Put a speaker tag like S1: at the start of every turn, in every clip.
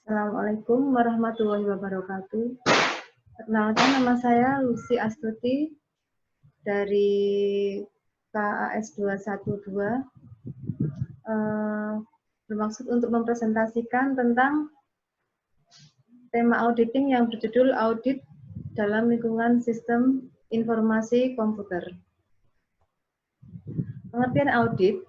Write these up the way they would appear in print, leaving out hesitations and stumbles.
S1: Assalamualaikum warahmatullahi wabarakatuh. Perkenalkan, nama saya Lucy Astuti dari KAS 212. Bermaksud untuk mempresentasikan tentang tema auditing yang berjudul Audit dalam Lingkungan Sistem Informasi Komputer. Pengertian audit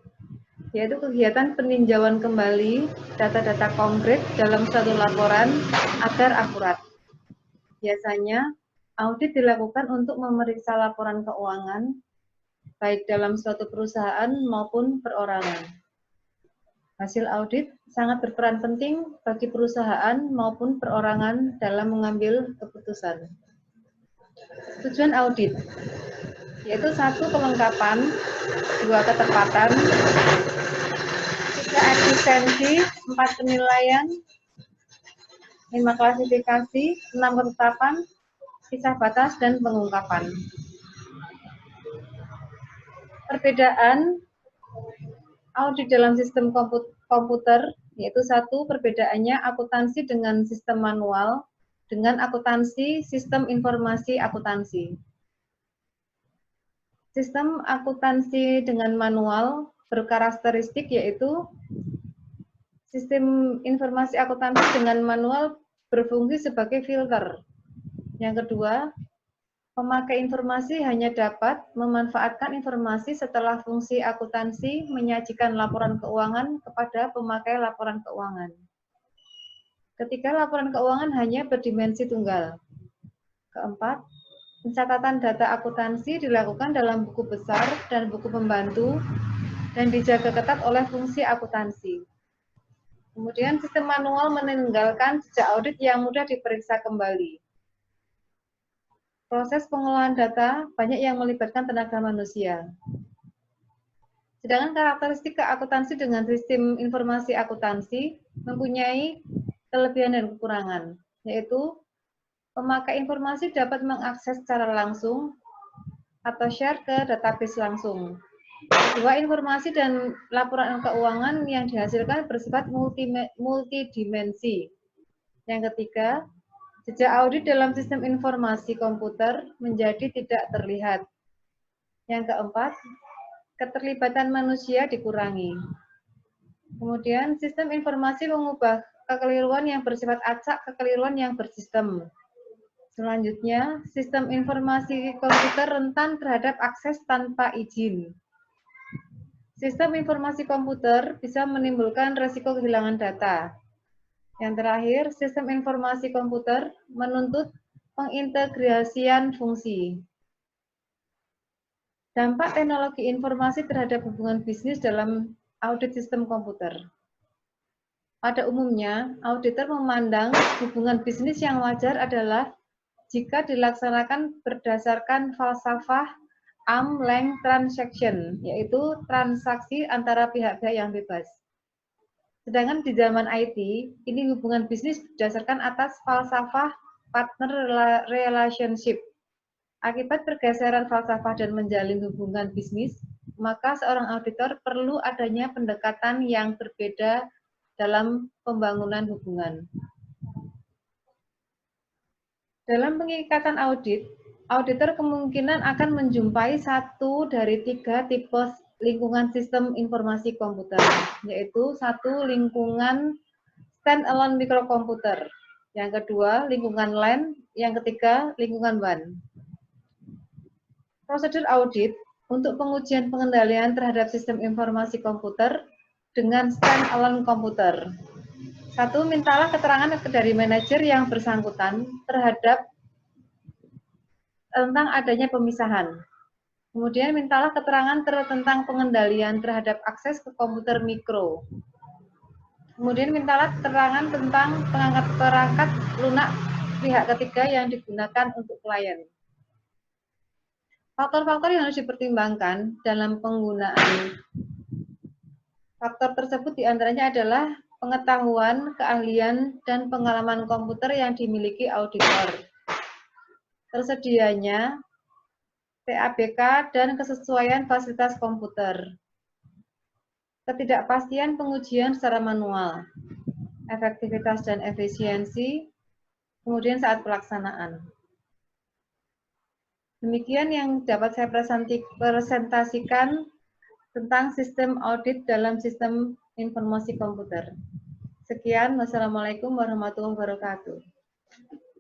S1: yaitu kegiatan peninjauan kembali data-data konkret dalam suatu laporan agar akurat. Biasanya, audit dilakukan untuk memeriksa laporan keuangan, baik dalam suatu perusahaan maupun perorangan. Hasil audit sangat berperan penting bagi perusahaan maupun perorangan dalam mengambil keputusan. Tujuan audit yaitu 1. Kelengkapan, 2. Ketepatan, 3. Efisiensi, 4. Penilaian, 5. Klasifikasi, 6. Ketetapan, kisah batas, dan pengungkapan. Perbedaan audit dalam sistem komputer yaitu 1. Perbedaannya akuntansi dengan sistem manual dengan akuntansi sistem informasi akuntansi. Sistem akuntansi dengan manual berkarakteristik yaitu sistem informasi akuntansi dengan manual berfungsi sebagai filter. Yang kedua, pemakai informasi hanya dapat memanfaatkan informasi setelah fungsi akuntansi menyajikan laporan keuangan kepada pemakai laporan keuangan. Ketika laporan keuangan hanya berdimensi tunggal. Keempat, pencatatan data akuntansi dilakukan dalam buku besar dan buku pembantu dan dijaga ketat oleh fungsi akuntansi. Kemudian sistem manual meninggalkan jejak audit yang mudah diperiksa kembali. Proses pengolahan data banyak yang melibatkan tenaga manusia. Sedangkan karakteristik keakuntansi dengan sistem informasi akuntansi mempunyai kelebihan dan kekurangan, yaitu pemakai informasi dapat mengakses secara langsung atau share ke database langsung. Kedua, informasi dan laporan keuangan yang dihasilkan bersifat multidimensi. Yang ketiga, jejak audit dalam sistem informasi komputer menjadi tidak terlihat. Yang keempat, keterlibatan manusia dikurangi. Kemudian, sistem informasi mengubah kekeliruan yang bersifat acak ke kekeliruan yang bersistem. Selanjutnya, sistem informasi komputer rentan terhadap akses tanpa izin. Sistem informasi komputer bisa menimbulkan risiko kehilangan data. Yang terakhir, sistem informasi komputer menuntut pengintegrasian fungsi. Dampak teknologi informasi terhadap hubungan bisnis dalam audit sistem komputer. Pada umumnya, auditor memandang hubungan bisnis yang wajar adalah jika dilaksanakan berdasarkan falsafah arm's length transaction, yaitu transaksi antara pihak-pihak yang bebas. Sedangkan di zaman IT, ini hubungan bisnis berdasarkan atas falsafah partner relationship. Akibat pergeseran falsafah dan menjalin hubungan bisnis, maka seorang auditor perlu adanya pendekatan yang berbeda dalam pembangunan hubungan. Dalam pengikatan audit, auditor kemungkinan akan menjumpai 1 dari 3 tipe lingkungan sistem informasi komputer, yaitu 1. Lingkungan stand-alone mikrokomputer, yang kedua lingkungan LAN, yang ketiga lingkungan WAN. Prosedur audit untuk pengujian pengendalian terhadap sistem informasi komputer dengan stand-alone komputer. 1. Mintalah keterangan dari manajer yang bersangkutan terhadap tentang adanya pemisahan. Kemudian mintalah keterangan tentang pengendalian terhadap akses ke komputer mikro. Kemudian mintalah keterangan tentang pengangkat perangkat lunak pihak ketiga yang digunakan untuk klien. Faktor-faktor yang harus dipertimbangkan dalam penggunaan faktor tersebut diantaranya adalah pengetahuan, keahlian, dan pengalaman komputer yang dimiliki auditor. Tersedianya TABK dan kesesuaian fasilitas komputer. Ketidakpastian pengujian secara manual. efektivitas dan efisiensi, kemudian saat pelaksanaan. Demikian yang dapat saya presentasikan tentang sistem audit dalam sistem informasi komputer. Sekian, wassalamualaikum warahmatullahi wabarakatuh.